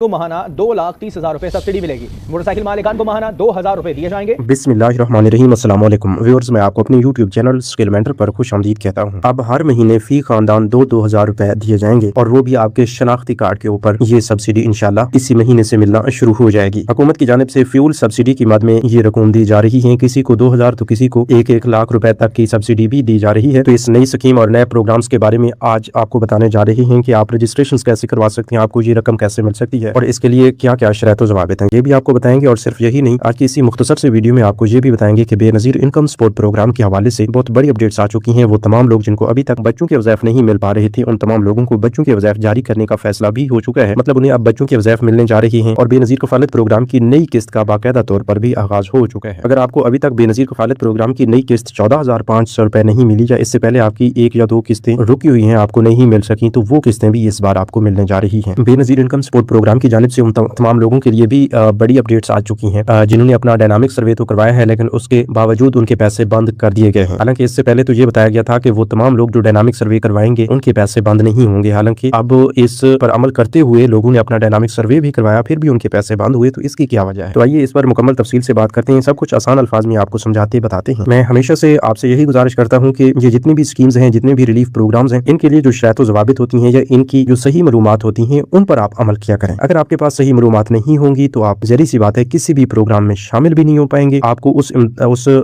को महाना 2,30,000 रुपए सब्सिडी मिलेगी। मोटरसाइकिल मालिकान को महाना 2,000 रुपए दिए जाएंगे। बिस्मिल्लाहिर्रहमानिर्रहीम। अस्सलाम वालेकुम व्यूअर्स, मैं आपको अपने यूट्यूब चैनल स्किल मेंटर पर खुश आमदीद कहता हूँ। अब हर महीने फी खानदान 2,000 रुपए दिए जाएंगे और वो भी आपके शनाख्ती कार्ड के ऊपर। ये सब्सिडी इंशाल्लाह इसी महीने से मिलना शुरू हो जाएगी। हुकूमत की जानिब से फ्यूल सब्सिडी की मद में ये रकम दी जा रही है। किसी को 2,000 तो किसी को 1-1 लाख रुपए तक की सब्सिडी भी दी जा रही है। तो इस नई स्कीम और नए प्रोग्राम्स के बारे में आज आपको बताने जा रहे हैं कि आप रजिस्ट्रेशन कैसे करवा सकते हैं, आपको ये रकम कैसे मिल सकती है और इसके लिए क्या क्या शर्त ज़वाबित हैं, ये भी आपको बताएंगे। और सिर्फ यही नहीं, आज की इसी मुख्तसर से वीडियो में आपको ये भी बताएंगे कि बेनज़ीर इनकम सपोर्ट प्रोग्राम के हवाले से बहुत बड़ी अपडेट्स आ चुकी हैं। वो तमाम लोग जिनको अभी तक बच्चों के वज़ाइफ नहीं मिल पा रहे थे, उन तमाम लोगों को बच्चों के वज़ाइफ जारी करने का फैसला भी हो चुका है। मतलब उन्हें अब बच्चों के वज़ाइफ मिलने जा रही हैं और बेनज़ीर कफालत प्रोग्राम की नई किस्त का बाकायदा तौर पर भी आगाज हो चुका है। अगर आपको अभी तक बेनज़ीर कफालत प्रोग्राम की नई किस्त 14,500 रुपए नहीं मिली या इससे पहले आपकी 1 या 2 किस्तें रुकी हुई हैं, आपको नहीं मिल सकी, तो वो किस्तें भी इस बार आपको मिलने जा रही हैं। बेनज़ीर इनकम सपोर्ट प्रोग्राम की जानिब से उन तमाम लोगों के लिए भी बड़ी अपडेट्स आ चुकी हैं जिन्होंने अपना डायनामिक सर्वे तो करवाया है, लेकिन उसके बावजूद उनके पैसे बंद कर दिए गए हैं। हालांकि इससे पहले तो ये बताया गया था कि वो तमाम लोग जो डायनामिक सर्वे करवाएंगे उनके पैसे बंद नहीं होंगे। हालांकि अब इस पर अमल करते हुए लोगों ने अपना डायनामिक सर्वे भी करवाया, फिर भी उनके पैसे बंद हुए। तो इसकी क्या वजह है? तो आइए इस पर मुकम्मल तफसील से बात करते हैं। सब कुछ आसान अल्फाज में आपको समझाते बताते हैं। मैं हमेशा से आपसे यही गुजारिश करता हूँ कि ये जितनी भी स्कीम्स हैं, जितने भी रिलीफ प्रोग्राम्स हैं, इनके लिए जो शर्त ज़वाबित होती हैं या इनकी जो सही मालूमात होती हैं, उन पर आप अमल किया करें। अगर आपके पास सही मालूमात नहीं होंगी तो आप ज़री सी बात है किसी भी प्रोग्राम में शामिल भी नहीं हो पाएंगे, आपको उस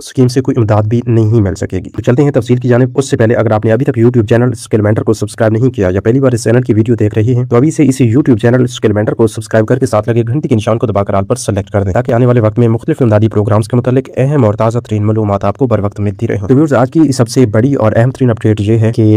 स्कीम से कोई इमदाद भी नहीं मिल सकेगी। तो चलते हैं तफसील की जानिब। उससे पहले अगर आपने अभी तक यूट्यूब चैनल स्किल मेंटर को सब्सक्राइब नहीं किया या पहली बार इस चैनल की वीडियो देख रही हैं, तो अभी से इसी यूट्यूब चैनल स्किल मेंटर को सब्सक्राइब करके साथ लगे घंटी के निशान को दबाकर ऑल पर सेलेक्ट कर दें, ताकि आने वाले वक्त में मुख्तलिफ इमदादी प्रोग्राम्स के मुतालिक अहम और ताज़ा तरीन मालूमात आपको बर वक्त मिलती रहे। तो व्यूअर्स, आज की सबसे बड़ी और अहम तरीन अपडेट ये है कि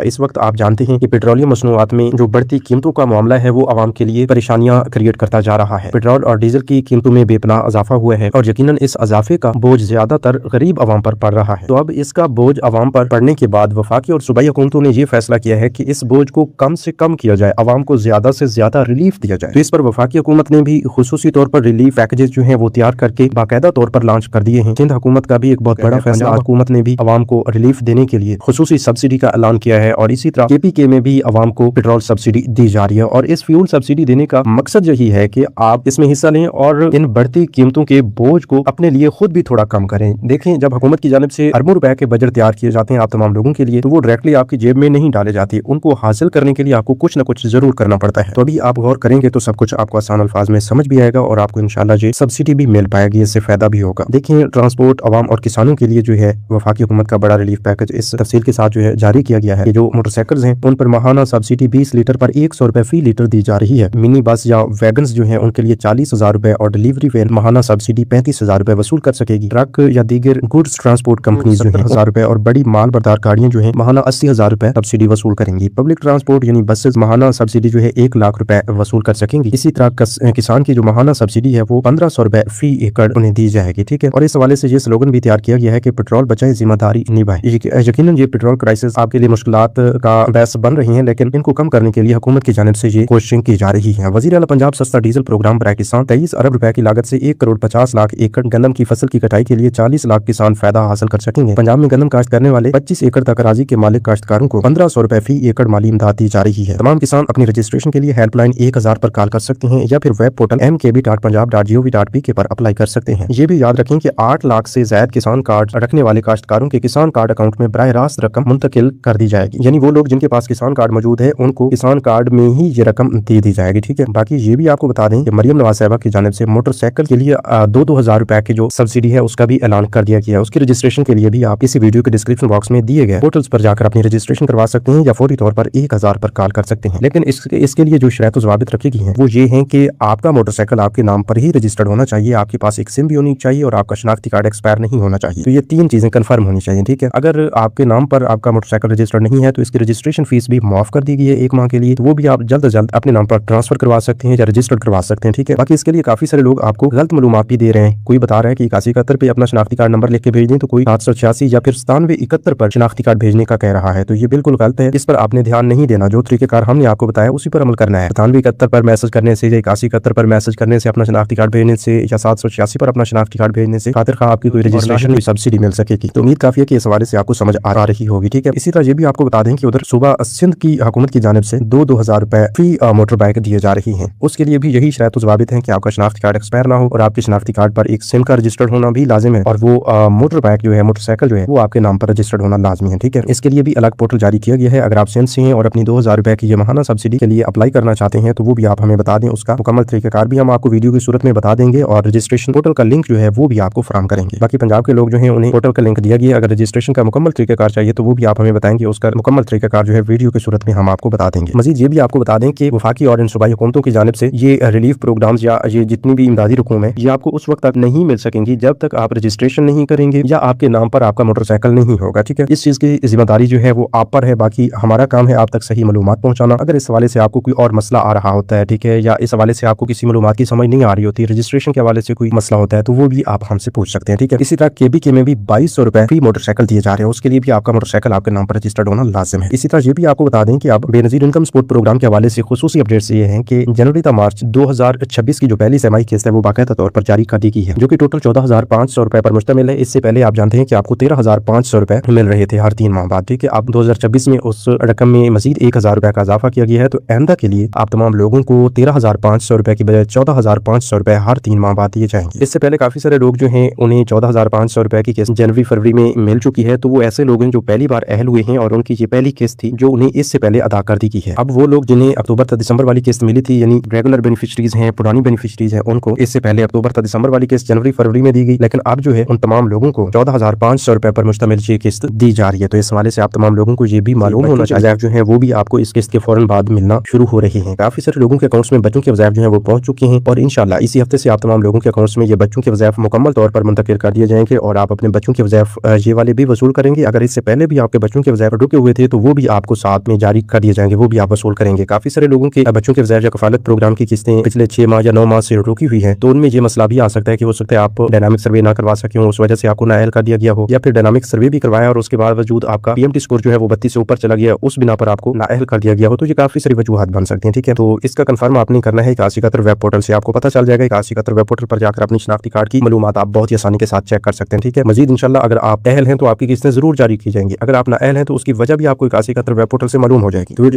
इस वक्त आप जानते हैं कि पेट्रोलियम मसनूआत में जो बढ़ती कीमतों का मामला है वो आवाम के लिए परेशानियां क्रिएट करता जा रहा है। पेट्रोल और डीजल की कीमतों में बेपनाह इजाफा हुआ है और यकीनन इस इजाफे का बोझ ज्यादातर गरीब आवाम पर पड़ रहा है। तो अब इसका बोझ आवाम पर पड़ने के बाद वफाकी और सूबाई हुकूमतों ने यह फैसला किया है कि इस बोझ को कम से कम किया जाए, आवाम को ज्यादा से ज्यादा रिलीफ दिया जाए। तो इस पर वफाकी हुकूमत ने भी खुसूसी तौर पर रिलीफ पैकेजेस जो हैं वो तैयार करके बाकायदा तौर पर लॉन्च कर दिए हैं। सिंध हुकूमत का भी एक बहुत बड़ा फैसला, हुकूमत ने भी आवाम को रिलीफ देने के लिए खुसूसी सब्सिडी का ऐलान किया है और इसी तरह KPK में भी आवाम को पेट्रोल सब्सिडी दी जा रही है। और इस फ्यूल सब्सिडी देने का मकसद यही है कि आप इसमें हिस्सा लें और इन बढ़ती कीमतों के बोझ को अपने लिए खुद भी थोड़ा कम करें। देखें, जब हुकूमत की जानिब से अरबों रुपए के बजट तैयार किए जाते हैं आप तमाम लोगों के लिए, तो वो डायरेक्टली आपकी जेब में नहीं डाले जाते। उनको हासिल करने के लिए आपको कुछ न कुछ जरूर करना पड़ता है। तो अभी आप गौर करेंगे तो सब कुछ आपको आसान अल्फाज में समझ भी आएगा और आपको इंशाल्लाह ये सब्सिडी भी मिल पाएगी, इससे फायदा भी होगा। देखिए, ट्रांसपोर्ट, आवाम और किसानों के लिए जो है वफाकी हुकूमत का बड़ा रिलीफ पैकेज इस तफसील के साथ जो है जारी किया गया है कि जो मोटरसाइकिल्स हैं उन पर माहाना सब्सिडी 20 लीटर पर 100 रुपए फी लीटर दी जा रही है। मिनी बस या वैगन्स जो है उनके लिए 40,000 रुपए और डिलीवरी वेन माहाना सब्सिडी 35,000 रुपए वसूल कर सकेगी। ट्रक या दीगर गुड्स ट्रांसपोर्ट कंपनी जो है 1,000 रुपए और बड़ी माल बरदार गाड़ियां जो है माहाना 80,000 रुपए सब्सिडी वसूल करेंगी। पब्लिक ट्रांसपोर्ट यानी बसेस माहाना सब्सिडी जो है 1 लाख रुपए वसूल कर सकेंगी। इसी तरह किसान की जो माहाना सब्सिडी है वो 1,500 रुपए फी एकड़ उन्हें दी जाएगी। ठीक है, और इस हवाले से ये स्लोगन भी तैयार किया गया है कि पेट्रोल बचाए, जिम्मेदारी निभाए। यकीनन ये पेट्रोल क्राइसिस आपके लिए मुश्किलात का बहस बन रही है, लेकिन इनको कम करने के लिए हुकूमत की जानिब से ये कोशिशें की जा रही है। वज़ीर आला पंजाब सस्ता डीजल प्रोग्राम बराए किसान 23 अरब रुपए की लागत से 1 करोड़ 50 लाख एकड़ गंदम की फसल की कटाई के लिए 40 लाख किसान फायदा हासिल कर सकेंगे। पंजाब में गंदम काश्त करने वाले 25 एकड़ तक अराजी के मालिक काश्तकारों को 1,500 रुपए फी एकड़ माली इमदाद दी जा रही है। तमाम किसान अपनी रजिस्ट्रेशन के लिए हेल्पलाइन 1000 पर कॉल कर सकते हैं या फिर वेब पोर्टल mkb.punjab.gov.p पर अप्लाई कर सकते हैं। ये भी याद रखें कि 8 लाख से ज्यादा किसान कार्ड रखने वाले काश्तकारों के किसान कार्ड अकाउंट में बराह रास्त रकम मुंतकिल कर दी जाएगी। यानी वो लोग जिनके पास किसान कार्ड मौजूद है उनको किसान कार्ड में ही ये रकम दे दी जाएगी। ठीक है, बाकी ये भी आपको बता दें कि मरियम नवाज साहिबा की जानिब से मोटरसाइकिल के लिए 2,000 रुपए की जो सब्सिडी है उसका भी ऐलान कर दिया गया है। उसकी रजिस्ट्रेशन के लिए भी आप इसी वीडियो के डिस्क्रिप्शन बॉक्स में दिए गए पोर्टल्स पर जाकर अपनी रजिस्ट्रेशन करवा सकते हैं या फौरी तौर पर 1000 पर कॉल कर सकते हैं। लेकिन इसके लिए जो शर्त ज़वाबित रखी गई है वो ये है कि आपका मोटरसाइकिल आपके नाम पर ही रजिस्टर्ड होना चाहिए, आपके पास एक सिम भी होनी चाहिए और आपका शनाख्ती कार्ड एक्सपायर नहीं होना चाहिए। तो ये 3 चीजें कंफर्म होनी चाहिए। ठीक है, अगर आपके नाम पर आपका मोटरसाइकिल रजिस्टर्ड नहीं है तो इसकी रजिस्ट्रेशन फीस भी माफ कर दी गई है 1 माह के लिए। तो वो भी आप जल्द से जल्द अपने नाम पर ट्रांसफर करवा सकते हैं या रजिस्टर्ड करवा सकते हैं। ठीक है, बाकी इसके लिए काफी सारे लोग आपको गलत मालूमात भी दे रहे हैं। कोई बता रहा है कि 8171 पे अपना शनाख्ती कार्ड नंबर लिख के भेज दें, तो कोई 786 या फिर 9771 पर शनाख्ती कार्ड भेजने का कह रहा है। तो ये बिल्कुल गलत है, इस पर आपने ध्यान नहीं देना। जो तरीकेकार हमने आपको बताया उसी पर अमल करना है। 9771 पर मैसेज करने से या 8171 पर मैसेज करने से अपना शनाख्ती कार्ड भेजने से या 786 पर अपना शनाख्ती कार्ड भेजने से खातिर खा आपकी कोई रजिस्ट्रेशन कोई सब्सिडी मिल सकेगी। तो उम्मीद काफी है कि इस हवाले से आपको समझ आ रही होगी। ठीक है, इसी तरह ये भी आपको बता दें कि उधर सुबह सिंध की हुकूमत की जानिब से 2,000 रुपए फी मोटर बाइक दिए जा रही हैं उसके लिए भी यही शर्त ज़वाबित है कि आपका शनाख्ती कार्ड एक्सपायर ना हो और आपके शनाख्ती कार्ड पर एक सिम का रजिस्टर्ड होना भी लाजिम है और वो मोटर बाइक जो है, मोटरसाइकिल जो है, वो आपके नाम पर रजिस्टर्ड होना लाजमी है। ठीक है, इसके लिए भी अलग पोर्टल जारी किया गया है। अगर आप सिंध से हैं और अपनी 2000 रुपए की ये माहाना सब्सिडी के लिए अप्लाई करना चाहते हैं तो वो भी आप हमें बता दें। उसका मुकम्मल तरीकाकार भी हम आपको वीडियो की सूरत में बता देंगे और रजिस्ट्रेशन पोर्टल का लिंक जो है वो भी आपको फराहम करेंगे। बाकी पंजाब के लोग जो है उन्हें पोर्टल का लिंक दिया गया। अगर रजिस्ट्रेशन का मुकम्मल तरीकाकार चाहिए तो वो भी आप हमें बताएंगे, उसका मुकम्मल तरीकाकार जो है वीडियो की सूरत में हम आपको बता देंगे। मजीद ये भी आपको बता दें कि वफाकी और इन सूबाई हुकूमतों की जानिब से ये रिलीफ प्रोग्राम्स या ये जितनी भी इमदादी रकूम है ये आपको उस वक्त तक नहीं मिल सकेंगी जब तक आप रजिस्ट्रेशन नहीं करेंगे या आपके नाम पर आपका मोटरसाइकिल नहीं होगा। ठीक है, इस चीज की जिम्मेदारी जो है वो आप पर है। बाकी हमारा काम है आप तक सही मालूमात पहुंचाना। अगर इस हवाले से आपको कोई और मसला आ रहा होता है, ठीक है, या इस हवाले से आपको किसी मालूमात की समझ नहीं आ रही होती, रजिस्ट्रेशन के हवाले से कोई मसला होता है तो वो भी आप हमसे पूछ सकते हैं। ठीक है, इसी तरह KBK में भी 2200 रुपए फ्री मोटरसाइकिल दिए जा रहे हैं, उसके लिए भी आपका मोटरसाइकिल आपके नाम पर रजिस्टर्ड होना लाजिम है। इसी तरह ये भी आपको बता दें कि आप बेनजीर इनकम सपोर्ट प्रोग्राम के हवाले से खुसूसी अपडेट्स ये हैं कि जनवरी से मार्च 2026 की जो पहली सेमाई किस्त है वो बाकायदा तौर पर जारी कर दी गई है, जो कि टोटल 14,500 रुपए पर मुश्तमिल है। इससे पहले आप जानते हैं कि आपको 13,500 रुपए मिल रहे थे हर 3 माह बाद। ठीक है, अब 2026 में उस रकम में मजीद 1,000 रुपए का इजाफा किया गया है। तो आइंदा के लिए आप तमाम लोगों को 13,500 रुपए की बजाय 14,500 रुपए हर 3 माह बाद दिए जाएंगे। इससे पहले काफी सारे लोग जो हैं उन्हें 14,500 रुपए की किस्त जनवरी फरवरी में मिल चुकी है। तो वो ऐसे लोग हैं जो पहली बार अहल हुए हैं और उनकी ये पहली किस्त थी जो उन्हें इससे पहले अदा कर दी गई है। अब वो लोग जिन्हें अक्टूबर से दिसंबर वाली किस्त मिली थी, यानी रेगुलर बेनिफिशरीज हैं, पुरानी बेनिफिशरीज हैं, उनको इससे पहले अक्टूबर से दिसंबर वाली किस्त जनवरी फरवरी में दी गई। लेकिन अब जो है उन तमाम लोगों को 14,500 रुपए पर मुश्तमिल ये किस्त दी जा रही है। तो इस हवाले से आप तमाम लोगों को ये भी मालूम होना चाहिए जो है वो भी आपको इस किस्त के फौरन बाद मिलना शुरू हो रही है। काफी सारे लोगों के अकाउंट्स में बच्चों के वज़ाइफ जो है वो पहुंच चुके हैं और इंशाल्लाह इसी हफ्ते से आप तमाम लोगों के अकाउंट्स में ये बच्चों के वज़ाइफ मुकम्मल तौर पर मुंतकिल कर दिए जाएंगे और आप अपने बच्चों के वज़ाइफ ये वाले भी वसूल करेंगे। अगर इससे पहले भी आपके बच्चों के वज़ाइफ रुके हुए थे तो वो भी आपको साथ में जारी कर दिए जाएंगे, वो भी आप वसूल करेंगे। काफी सारे लोगों के बच्चों के वज़ाइफ या कफालत प्रोग्राम की किस्तें पिछले 6 माह या 9 माह से रुकी हुई है, तो उनमें ये मसला भी आ सकता है कि हो सकता है आप डायनामिक सर्वे ना करवा सके हो, उस वजह से आपको नाअहल कर दिया गया हो, या फिर डायनामिक सर्वे भी करवाया और उसके बावजूद आपका PMT स्कोर जो है वो 32 से ऊपर चला गया, उस बिना पर आपको नाअहल कर दिया गया हो। तो ये काफी सारी वजूहात बन सकती हैं। ठीक है, तो इसका कंफर्म आपने करना है 81 वेब पोर्टल से, आपको पता चल जाएगा। 81 वेब पोर्टल पर जाकर अपनी शनाख्ती कार्ड की मालूमात आप बहुत ही आसानी के साथ चेक कर सकते हैं। ठीक है, मजीद इंशाल्लाह अगर आप अहल हैं तो आपकी किस्तें जरूर जारी की जाएंगी, अगर आप नाअहल हैं तो उसकी वजह भी आपको 81 वेब पोर्टल से मालूम हो जाएगी। तो